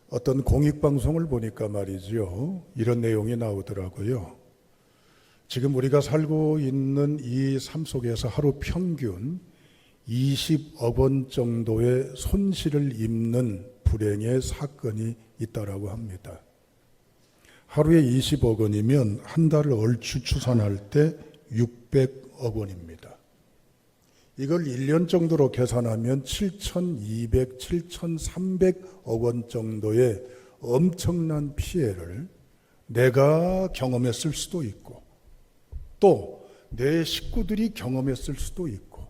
어떤 공익방송을 보니까 말이죠. 이런 내용이 나오더라고요. 지금 우리가 살고 있는 이 삶 속에서 하루 평균 20억 원 정도의 손실을 입는 불행의 사건이 있다라고 합니다. 하루에 20억 원이면 한 달을 얼추 추산할 때 600억 원입니다. 이걸 1년 정도로 계산하면 7,200, 7,300억 원 정도의 엄청난 피해를 내가 경험했을 수도 있고 또 내 식구들이 경험했을 수도 있고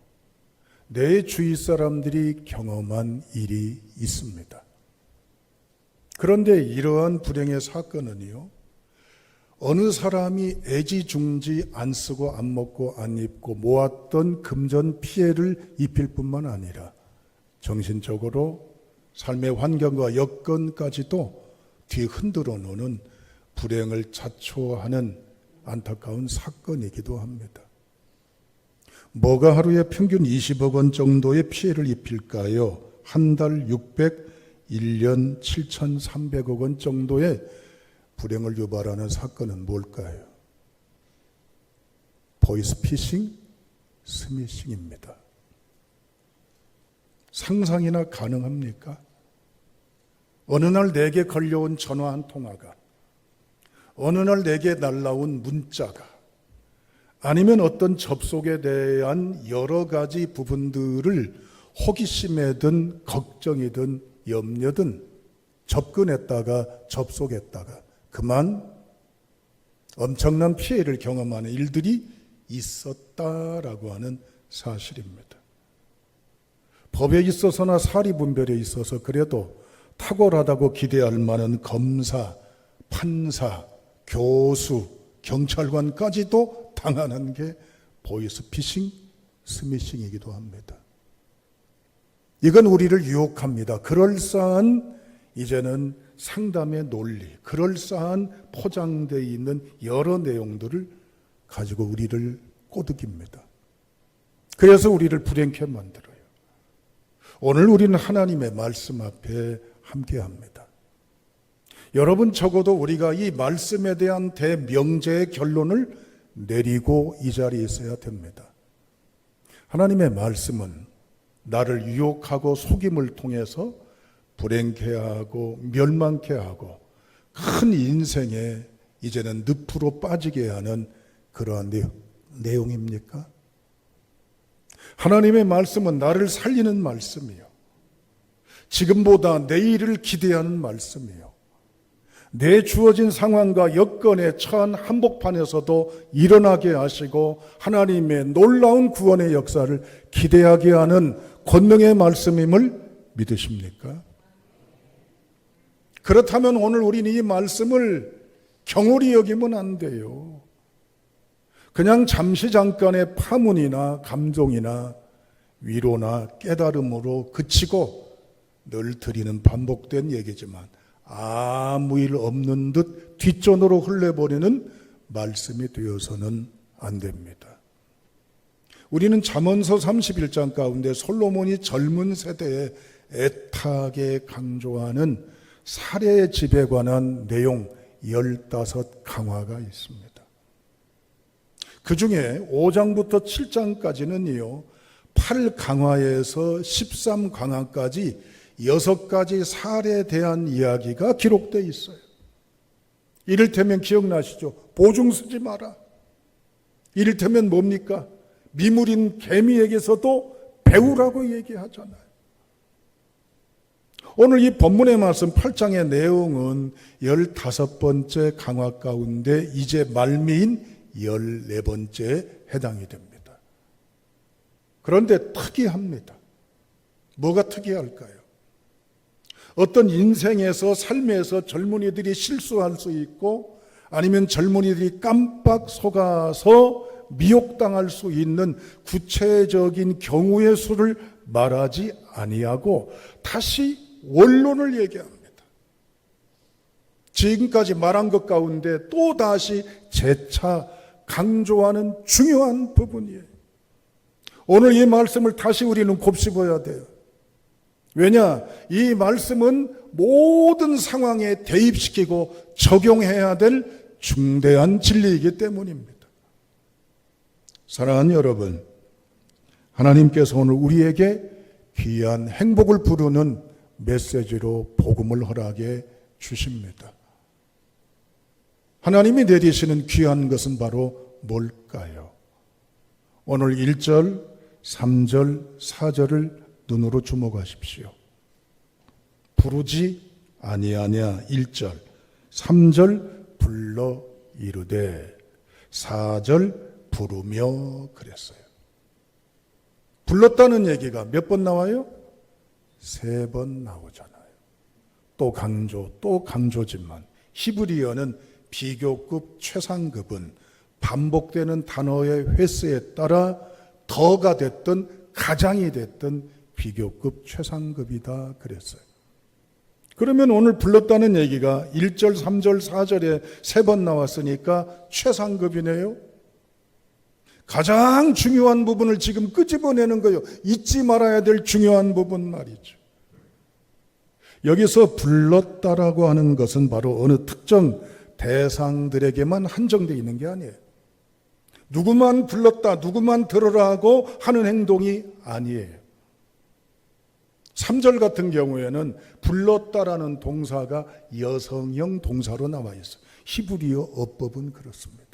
내 주위 사람들이 경험한 일이 있습니다. 그런데 이러한 불행의 사건은요, 어느 사람이 애지중지 안 쓰고 안 먹고 안 입고 모았던 금전 피해를 입힐 뿐만 아니라 정신적으로 삶의 환경과 여건까지도 뒤흔들어 놓는 불행을 자초하는 안타까운 사건이기도 합니다. 뭐가 하루에 평균 20억 원 정도의 피해를 입힐까요? 한 달 600, 1년 7,300억 원 정도의 불행을 유발하는 사건은 뭘까요? 보이스피싱, 스미싱입니다. 상상이나 가능합니까? 어느 날 내게 걸려온 전화 한 통화가, 어느 날 내게 날라온 문자가, 아니면 어떤 접속에 대한 여러 가지 부분들을 호기심이든 걱정이든 염려든 접근했다가 접속했다가 그만 엄청난 피해를 경험하는 일들이 있었다라고 하는 사실입니다. 법에 있어서나 사리분별에 있어서 그래도 탁월하다고 기대할 만한 검사, 판사, 교수, 경찰관까지도 당하는 게 보이스피싱, 스미싱이기도 합니다. 이건 우리를 유혹합니다. 그럴싸한 이제는 상담의 논리, 그럴싸한 포장되어 있는 여러 내용들을 가지고 우리를 꼬드깁니다. 그래서 우리를 불행케 만들어요. 오늘 우리는 하나님의 말씀 앞에 함께합니다. 여러분, 적어도 우리가 이 말씀에 대한 대명제의 결론을 내리고 이 자리에 있어야 됩니다. 하나님의 말씀은 나를 유혹하고 속임을 통해서 불행케 하고 멸망케 하고 큰 인생에 이제는 늪으로 빠지게 하는 그러한 내용입니까? 하나님의 말씀은 나를 살리는 말씀이요, 지금보다 내일을 기대하는 말씀이요, 내 주어진 상황과 여건에 처한 한복판에서도 일어나게 하시고 하나님의 놀라운 구원의 역사를 기대하게 하는 권능의 말씀임을 믿으십니까? 그렇다면 오늘 우리는 이 말씀을 경홀히 여기면 안 돼요. 그냥 잠시 잠깐의 파문이나 감동이나 위로나 깨달음으로 그치고 늘 드리는 반복된 얘기지만 아무 일 없는 듯 뒷전으로 흘려버리는 말씀이 되어서는 안 됩니다. 우리는 잠언서 31장 가운데 솔로몬이 젊은 세대에 애타게 강조하는 살해의 집에 관한 내용 15강화가 있습니다. 그 중에 5장부터 7장까지는요, 8강화에서 13강화까지 6가지 살해에 대한 이야기가 기록되어 있어요. 이를테면 기억나시죠? 보증 쓰지 마라. 이를테면 뭡니까? 미물인 개미에게서도 배우라고 얘기하잖아요. 오늘 이 본문의 말씀 8장의 내용은 15번째 강화 가운데 이제 말미인 14번째에 해당이 됩니다. 그런데 특이합니다. 뭐가 특이할까요? 어떤 인생에서 삶에서 젊은이들이 실수할 수 있고 아니면 젊은이들이 깜빡 속아서 미혹당할 수 있는 구체적인 경우의 수를 말하지 아니하고 다시 원론을 얘기합니다. 지금까지 말한 것 가운데 또 다시 재차 강조하는 중요한 부분이에요. 오늘 이 말씀을 다시 우리는 곱씹어야 돼요. 왜냐? 이 말씀은 모든 상황에 대입시키고 적용해야 될 중대한 진리이기 때문입니다. 사랑하는 여러분, 하나님께서 오늘 우리에게 귀한 행복을 부르는 메시지로 복음을 허락해 주십니다. 하나님이 내리시는 귀한 것은 바로 뭘까요? 오늘 1절, 3절, 4절을 눈으로 주목하십시오. 부르지 아니하냐 1절, 3절 불러 이르되 4절 부르며 그랬어요. 불렀다는 얘기가 몇 번 나와요? 3번 나오잖아요. 또 강조지만 히브리어는 비교급, 최상급은 반복되는 단어의 횟수에 따라 더가 됐든 가장이 됐든 비교급, 최상급이다 그랬어요. 그러면 오늘 불렀다는 얘기가 1절, 3절, 4절에 3번 나왔으니까 최상급이네요. 가장 중요한 부분을 지금 끄집어내는 거예요. 잊지 말아야 될 중요한 부분 말이죠. 여기서 불렀다라고 하는 것은 바로 어느 특정 대상들에게만 한정되어 있는 게 아니에요. 누구만 불렀다, 누구만 들으라 하고 하는 행동이 아니에요. 3절 같은 경우에는 불렀다라는 동사가 여성형 동사로 나와 있어요. 히브리어 어법은 그렇습니다.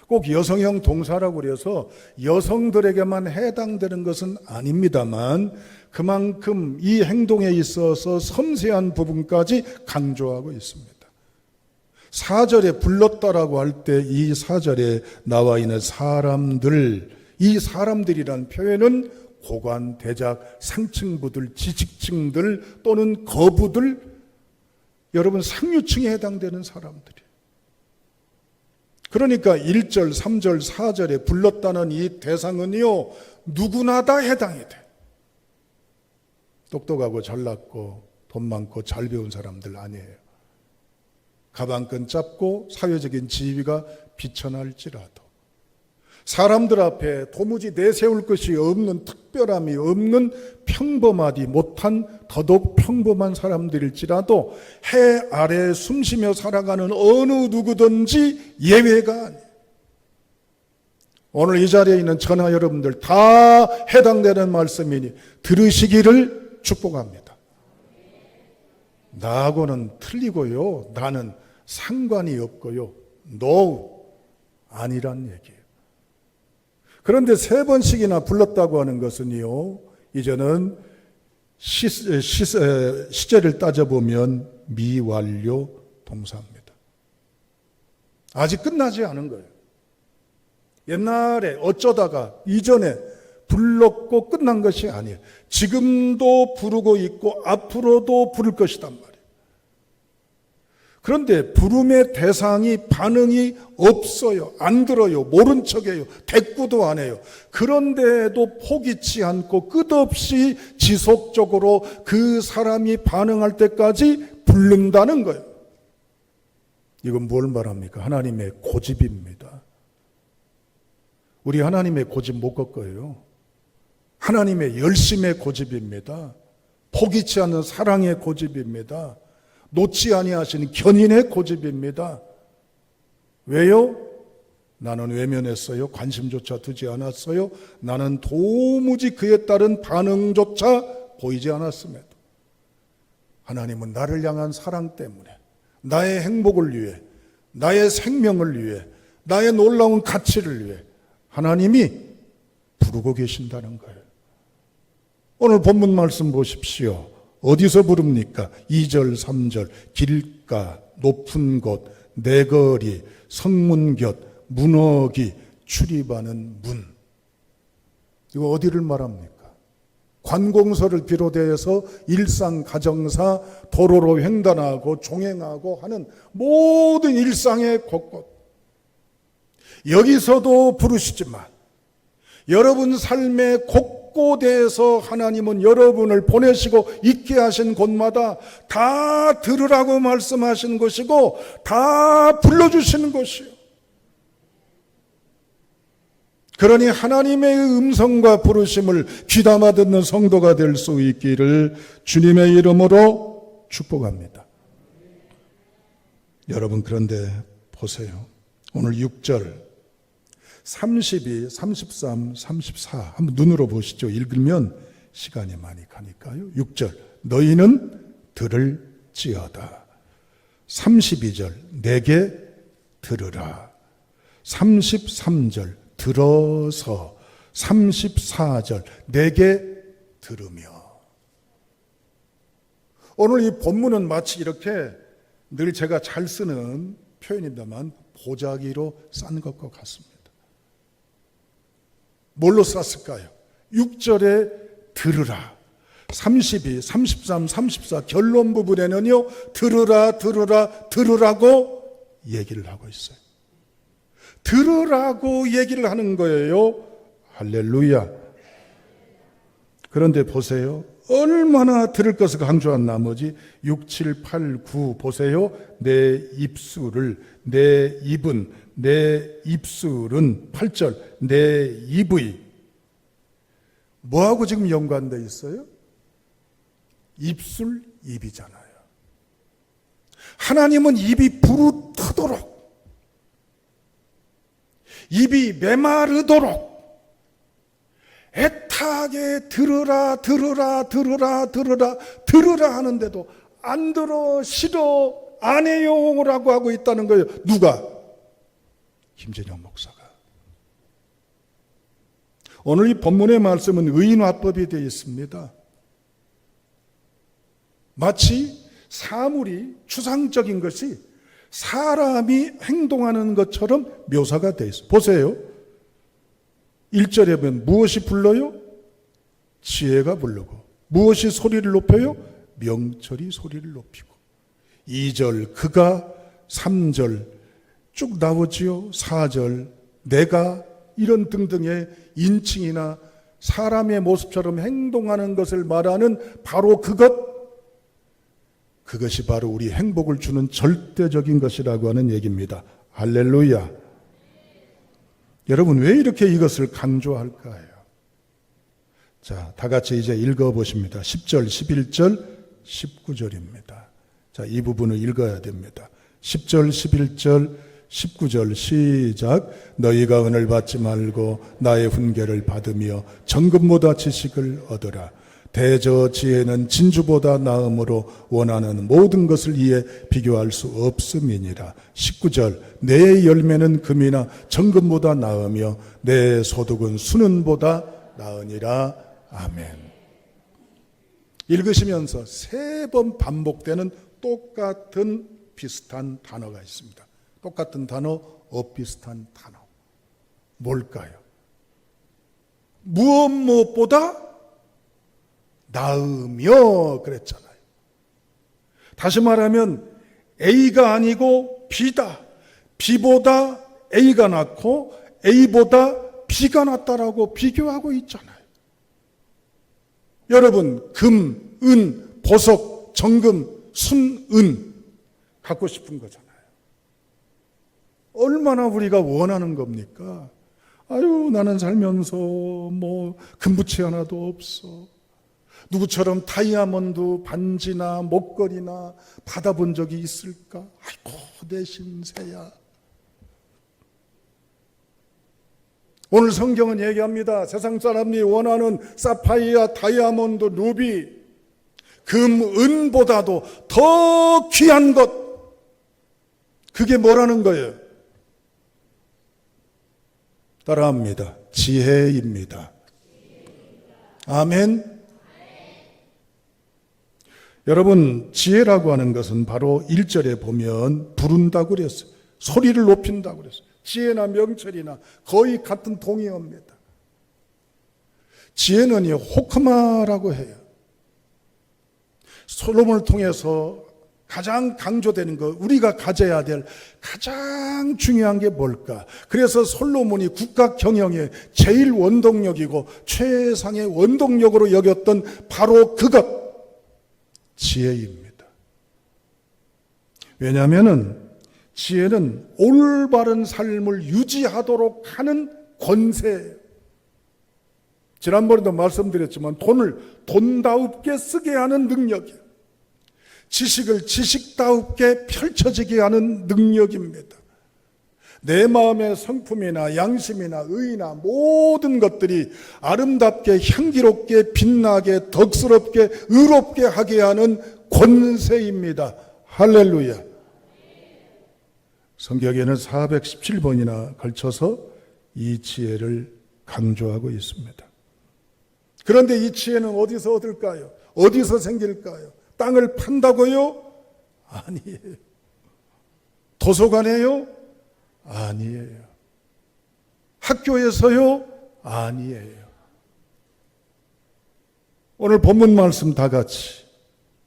꼭 여성형 동사라고 그래서 여성들에게만 해당되는 것은 아닙니다만 그만큼 이 행동에 있어서 섬세한 부분까지 강조하고 있습니다. 4절에 불렀다라고 할 때 이 4절에 나와 있는 사람들, 이 사람들이란 표현은 고관, 대작, 상층부들, 지식층들 또는 거부들, 여러분 상류층에 해당되는 사람들이에요. 그러니까 1절, 3절, 4절에 불렀다는 이 대상은요, 누구나 다 해당이 돼. 똑똑하고 잘났고 돈 많고 잘 배운 사람들 아니에요. 가방끈 짧고 사회적인 지위가 비천할지라도 사람들 앞에 도무지 내세울 것이 없는 특별함이 없는 평범하디 못한 더더욱 평범한 사람들일지라도 해 아래 숨쉬며 살아가는 어느 누구든지 예외가 아니에요. 오늘 이 자리에 있는 전하 여러분들 다 해당되는 말씀이니 들으시기를 축복합니다. 나하고는 틀리고요. 나는 상관이 없고요. No, 아니란 얘기예요. 그런데 3번씩이나 불렀다고 하는 것은요, 이제는 시제를 따져보면 미완료 동사입니다. 아직 끝나지 않은 거예요. 옛날에 어쩌다가 이전에 불렀고 끝난 것이 아니에요. 지금도 부르고 있고 앞으로도 부를 것이단 말이에요. 그런데 부름의 대상이 반응이 없어요. 안 들어요. 모른 척해요. 대꾸도 안 해요. 그런데도 포기치 않고 끝없이 지속적으로 그 사람이 반응할 때까지 부른다는 거예요. 이건 뭘 말합니까? 하나님의 고집입니다. 우리 하나님의 고집 못 꺾어요. 하나님의 열심의 고집입니다. 포기치 않는 사랑의 고집입니다. 놓지 아니하시는 견인의 고집입니다. 왜요? 나는 외면했어요. 관심조차 두지 않았어요. 나는 도무지 그에 따른 반응조차 보이지 않았음에도 하나님은 나를 향한 사랑 때문에 나의 행복을 위해, 나의 생명을 위해, 나의 놀라운 가치를 위해 하나님이 부르고 계신다는 거예요. 오늘 본문 말씀 보십시오. 어디서 부릅니까? 2절, 3절, 길가, 높은 곳, 내거리, 성문곁, 문어기, 출입하는 문. 이거 어디를 말합니까? 관공서를 비롯해서 일상, 가정사, 도로로 횡단하고 종행하고 하는 모든 일상의 곳곳. 여기서도 부르시지만 여러분 삶의 곳곳에서 하나님은 여러분을 보내시고 있게 하신 곳마다 다 들으라고 말씀하신 것이고 다 불러주시는 것이요. 그러니 하나님의 음성과 부르심을 귀담아 듣는 성도가 될 수 있기를 주님의 이름으로 축복합니다. 여러분, 그런데 보세요. 오늘 6절 32, 33, 34 한번 눈으로 보시죠. 읽으면 시간이 많이 가니까요. 6절 너희는 들을지어다. 32절 내게 들으라. 33절 들어서. 34절 내게 들으며. 오늘 이 본문은 마치 이렇게 늘 제가 잘 쓰는 표현입니다만 보자기로 싼 것과 같습니다. 뭘로 쌌을까요? 6절에 들으라. 32, 33, 34 결론 부분에는요, 들으라, 들으라, 들으라고 얘기를 하고 있어요. 들으라고 얘기를 하는 거예요. 할렐루야. 그런데 보세요. 얼마나 들을 것을 강조한 나머지 6, 7, 8, 9 보세요. 내 입술을, 내 입은, 내 입술은 8절 내 입의 뭐하고 지금 연관되어 있어요? 입술, 입이잖아요. 하나님은 입이 부르트도록, 입이 메마르도록 애타게 들으라, 들으라, 들으라, 들으라, 들으라 하는데도 안 들어, 싫어, 안 해요라고 하고 있다는 거예요. 누가? 김진영 목사가. 오늘 이 본문의 말씀은 의인화법이 되어 있습니다. 마치 사물이 추상적인 것이 사람이 행동하는 것처럼 묘사가 되어 있어요. 보세요. 1절에 보면 무엇이 불러요? 지혜가 부르고. 무엇이 소리를 높여요? 명철이 소리를 높이고. 2절 그가, 3절 쭉 나오지요. 4절 내가, 이런 등등의 인칭이나 사람의 모습처럼 행동하는 것을 말하는 바로 그것이 바로 우리 행복을 주는 절대적인 것이라고 하는 얘기입니다. 할렐루야. 여러분, 왜 이렇게 이것을 강조할까요? 자, 다 같이 이제 읽어보십니다. 10절, 11절, 19절입니다. 자, 이 부분을 읽어야 됩니다. 10절, 11절, 19절 시작. 너희가 은을 받지 말고 나의 훈계를 받으며 정금보다 지식을 얻으라. 대저 지혜는 진주보다 나음으로 원하는 모든 것을 이에 비교할 수 없음이니라. 19절 내 열매는 금이나 정금보다 나으며 내 소득은 수는보다 나으니라. 아멘. 읽으시면서 3번 반복되는 똑같은 비슷한 단어가 있습니다. 똑같은 단어, 엇비슷한 단어. 뭘까요? 무엇보다 나으며 그랬잖아요. 다시 말하면 A가 아니고 B다. B보다 A가 낫고 A보다 B가 낫다라고 비교하고 있잖아요. 여러분, 금, 은, 보석, 정금, 순, 은 갖고 싶은 거잖아요. 얼마나 우리가 원하는 겁니까? 아유, 나는 살면서 뭐 금붙이 하나도 없어. 누구처럼 다이아몬드 반지나 목걸이나 받아본 적이 있을까? 아이고, 내 신세야. 오늘 성경은 얘기합니다. 세상 사람이 원하는 사파이어, 다이아몬드, 루비, 금, 은보다도 더 귀한 것, 그게 뭐라는 거예요? 따라합니다. 지혜입니다. 아멘. 여러분, 지혜라고 하는 것은 바로 1절에 보면 부른다고 그랬어요. 소리를 높인다고 그랬어요. 지혜나 명철이나 거의 같은 동의어입니다. 지혜는 호크마라고 해요. 솔로몬을 통해서 가장 강조되는 것, 우리가 가져야 될 가장 중요한 게 뭘까? 그래서 솔로몬이 국가 경영의 제일 원동력이고 최상의 원동력으로 여겼던 바로 그것, 지혜입니다. 왜냐하면 지혜는 올바른 삶을 유지하도록 하는 권세예요. 지난번에도 말씀드렸지만 돈을 돈다웁게 쓰게 하는 능력이에요. 지식을 지식다웁게 펼쳐지게 하는 능력입니다. 내 마음의 성품이나 양심이나 의나 모든 것들이 아름답게 향기롭게 빛나게 덕스럽게 의롭게 하게 하는 권세입니다. 할렐루야. 성경에는 417번이나 걸쳐서 이 지혜를 강조하고 있습니다. 그런데 이 지혜는 어디서 얻을까요? 어디서 생길까요? 땅을 판다고요? 아니에요. 도서관에요? 아니에요. 학교에서요? 아니에요. 오늘 본문 말씀 다 같이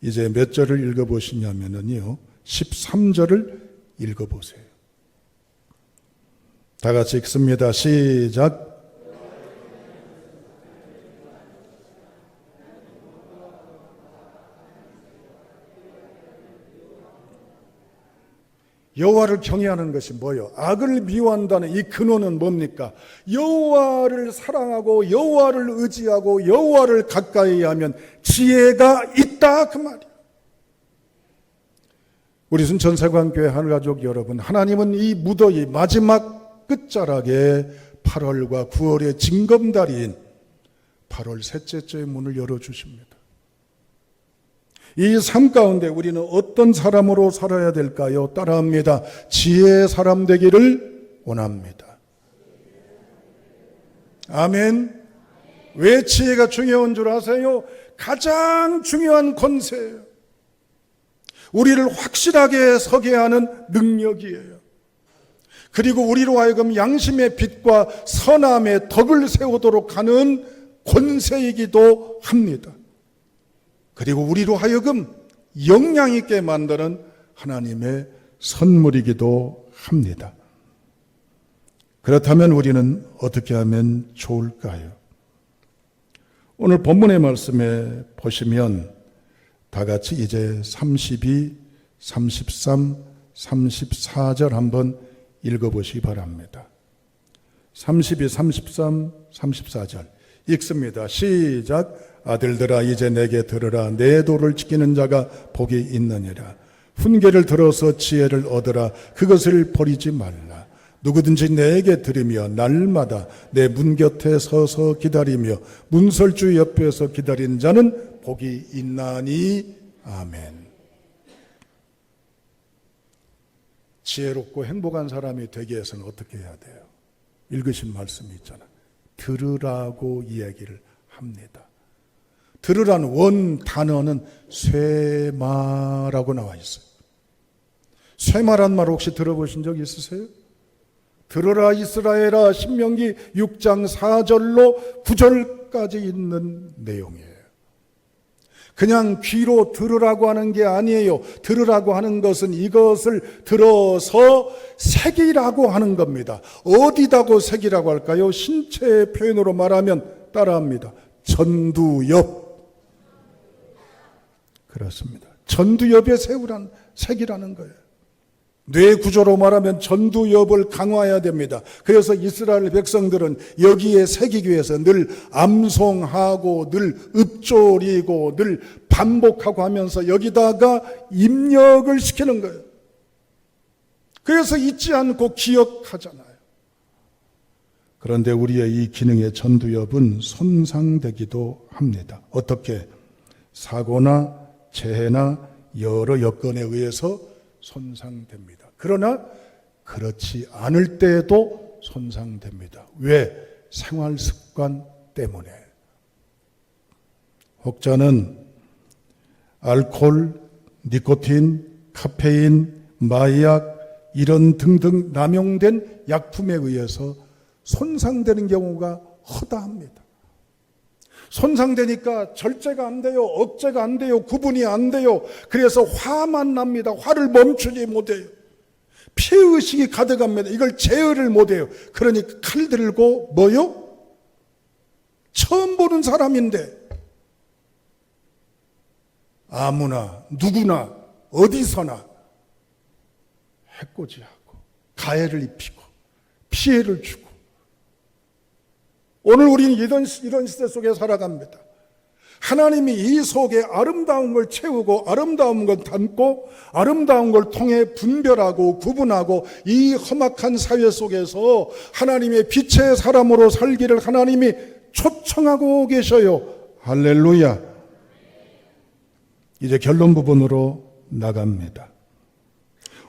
이제 몇 절을 읽어보시냐면요 13절을 읽어보세요. 다 같이 읽습니다. 시작. 여호와를 경외하는 것이 뭐예요? 악을 미워한다는 이 근원은 뭡니까? 여호와를 사랑하고 여호와를 의지하고 여호와를 가까이 하면 지혜가 있다 그 말이에요. 우리 순천세관교회 하늘가족 여러분, 하나님은 이 무더위 마지막 끝자락에 8월과 9월의 징검다리인 8월 셋째 주의 문을 열어주십니다. 이 삶 가운데 우리는 어떤 사람으로 살아야 될까요? 따라합니다. 지혜의 사람 되기를 원합니다. 아멘. 왜 지혜가 중요한 줄 아세요? 가장 중요한 권세예요. 우리를 확실하게 서게 하는 능력이에요. 그리고 우리로 하여금 양심의 빛과 선함의 덕을 세우도록 하는 권세이기도 합니다. 그리고 우리로 하여금 영향 있게 만드는 하나님의 선물이기도 합니다. 그렇다면 우리는 어떻게 하면 좋을까요? 오늘 본문의 말씀에 보시면 다 같이 이제 32, 33, 34절 한번 읽어보시기 바랍니다. 32, 33, 34절 읽습니다. 시작. 아들들아 이제 내게 들으라. 내 도를 지키는 자가 복이 있느니라. 훈계를 들어서 지혜를 얻으라. 그것을 버리지 말라. 누구든지 내게 들으며 날마다 내 문 곁에 서서 기다리며 문설주 옆에서 기다리는 자는 복이 있나니. 아멘. 지혜롭고 행복한 사람이 되기 위해서는 어떻게 해야 돼요? 읽으신 말씀이 있잖아요. 들으라고 이야기를 합니다. 들으라는 원 단어는 쇠마라고 나와 있어요. 쇠마란 말 혹시 들어보신 적 있으세요? 들으라 이스라엘아, 신명기 6장 4절로 9절까지 있는 내용이에요. 그냥 귀로 들으라고 하는 게 아니에요. 들으라고 하는 것은 이것을 들어서 새기라고 하는 겁니다. 어디다고 새기라고 할까요? 신체의 표현으로 말하면 따라합니다. 전두엽. 그렇습니다. 전두엽에 새기라는 거예요. 뇌 구조로 말하면 전두엽을 강화해야 됩니다. 그래서 이스라엘 백성들은 여기에 새기기 위해서 늘 암송하고 늘 읊조리고 늘 반복하고 하면서 여기다가 입력을 시키는 거예요. 그래서 잊지 않고 기억하잖아요. 그런데 우리의 이 기능의 전두엽은 손상되기도 합니다. 어떻게? 사고나 재해나 여러 여건에 의해서 손상됩니다. 그러나 그렇지 않을 때에도 손상됩니다. 왜? 생활 습관 때문에. 혹자는 알코올, 니코틴, 카페인, 마약 이런 등등 남용된 약품에 의해서 손상되는 경우가 허다합니다. 손상되니까 절제가 안 돼요. 억제가 안 돼요. 구분이 안 돼요. 그래서 화만 납니다. 화를 멈추지 못해요. 피해의식이 가득합니다. 이걸 제어를 못해요. 그러니까 칼 들고 뭐요? 처음 보는 사람인데 아무나 누구나 어디서나 해코지하고 가해를 입히고 피해를 주고 오늘 우리는 이런 시대 속에 살아갑니다. 하나님이 이 속에 아름다운 걸 채우고 아름다운 걸 담고 아름다운 걸 통해 분별하고 구분하고 이 험악한 사회 속에서 하나님의 빛의 사람으로 살기를 하나님이 초청하고 계셔요. 할렐루야. 이제 결론 부분으로 나갑니다.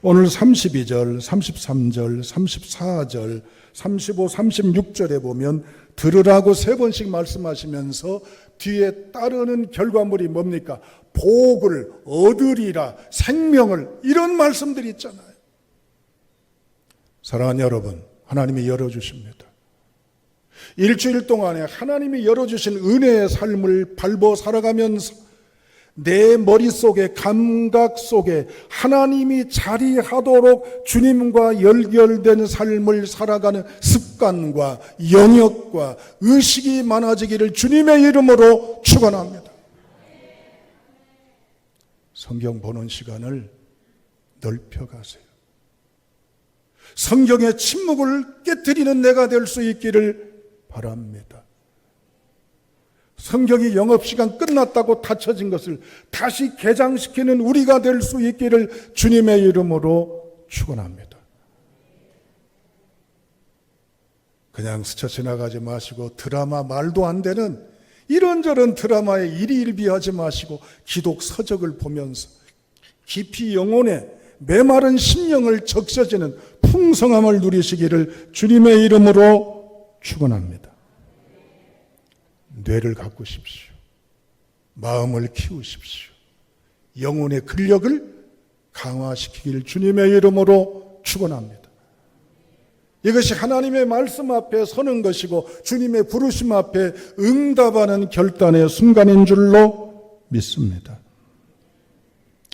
오늘 32절, 33절, 34절, 35, 36절에 보면 들으라고 3번씩 말씀하시면서 뒤에 따르는 결과물이 뭡니까? 복을 얻으리라, 생명을, 이런 말씀들이 있잖아요. 사랑하는 여러분, 하나님이 열어주십니다. 일주일 동안에 하나님이 열어주신 은혜의 삶을 밟아 살아가면서 내 머릿속에, 감각 속에 하나님이 자리하도록 주님과 연결된 삶을 살아가는 습관과 영역과 의식이 많아지기를 주님의 이름으로 축원합니다. 성경 보는 시간을 넓혀가세요. 성경의 침묵을 깨뜨리는 내가 될 수 있기를 바랍니다. 성경이 영업시간 끝났다고 닫혀진 것을 다시 개장시키는 우리가 될 수 있기를 주님의 이름으로 축원합니다. 그냥 스쳐 지나가지 마시고 드라마 말도 안 되는 이런저런 드라마에 일희일비하지 마시고 기독 서적을 보면서 깊이 영혼에 메마른 심령을 적셔지는 풍성함을 누리시기를 주님의 이름으로 축원합니다. 뇌를 가꾸십시오. 마음을 키우십시오. 영혼의 근력을 강화시키길 주님의 이름으로 축원합니다. 이것이 하나님의 말씀 앞에 서는 것이고 주님의 부르심 앞에 응답하는 결단의 순간인 줄로 믿습니다.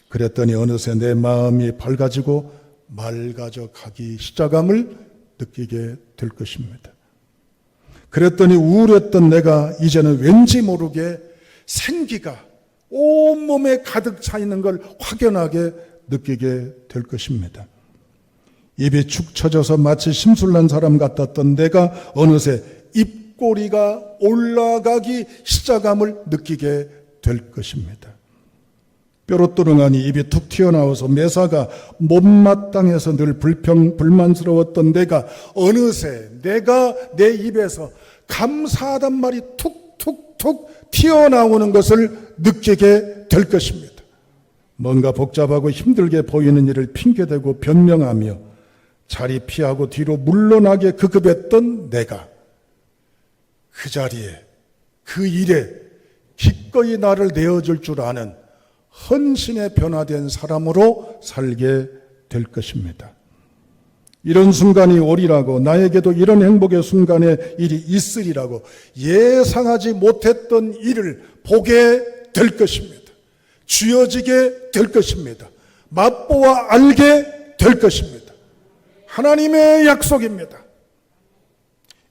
그랬더니 어느새 내 마음이 밝아지고 맑아져 가기 시작함을 느끼게 될 것입니다. 그랬더니 우울했던 내가 이제는 왠지 모르게 생기가 온몸에 가득 차 있는 걸 확연하게 느끼게 될 것입니다. 입이 축 처져서 마치 심술난 사람 같았던 내가 어느새 입꼬리가 올라가기 시작함을 느끼게 될 것입니다. 뾰로뚜릉하니 입이 툭 튀어나와서 매사가 못마땅해서 늘 불만스러웠던 내가 어느새 내가 내 입에서 감사하단 말이 툭툭툭 튀어나오는 것을 느끼게 될 것입니다. 뭔가 복잡하고 힘들게 보이는 일을 핑계대고 변명하며 자리 피하고 뒤로 물러나게 급급했던 내가 그 자리에 그 일에 기꺼이 나를 내어줄 줄 아는 헌신에 변화된 사람으로 살게 될 것입니다. 이런 순간이 오리라고 나에게도 이런 행복의 순간의 일이 있으리라고 예상하지 못했던 일을 보게 될 것입니다. 쥐어지게 될 것입니다. 맛보아 알게 될 것입니다. 하나님의 약속입니다.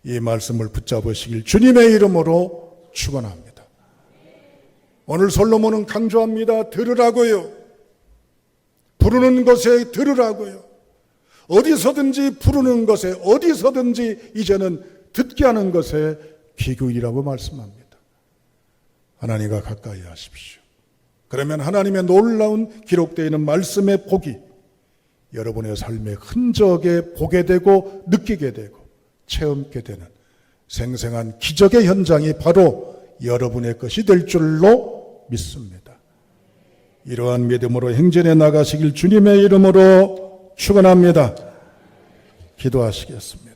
이 말씀을 붙잡으시길 주님의 이름으로 축원합니다. 오늘 솔로몬은 강조합니다. 들으라고요. 부르는 것에 들으라고요. 어디서든지 부르는 것에 어디서든지 이제는 듣게 하는 것에 귀기울이라고 말씀합니다. 하나님과 가까이 하십시오. 그러면 하나님의 놀라운 기록되어 있는 말씀의 복이 여러분의 삶의 흔적에 보게 되고 느끼게 되고 체험게 되는 생생한 기적의 현장이 바로 여러분의 것이 될 줄로 믿습니다. 이러한 믿음으로 행진해 나가시길 주님의 이름으로 축원합니다. 기도하시겠습니다.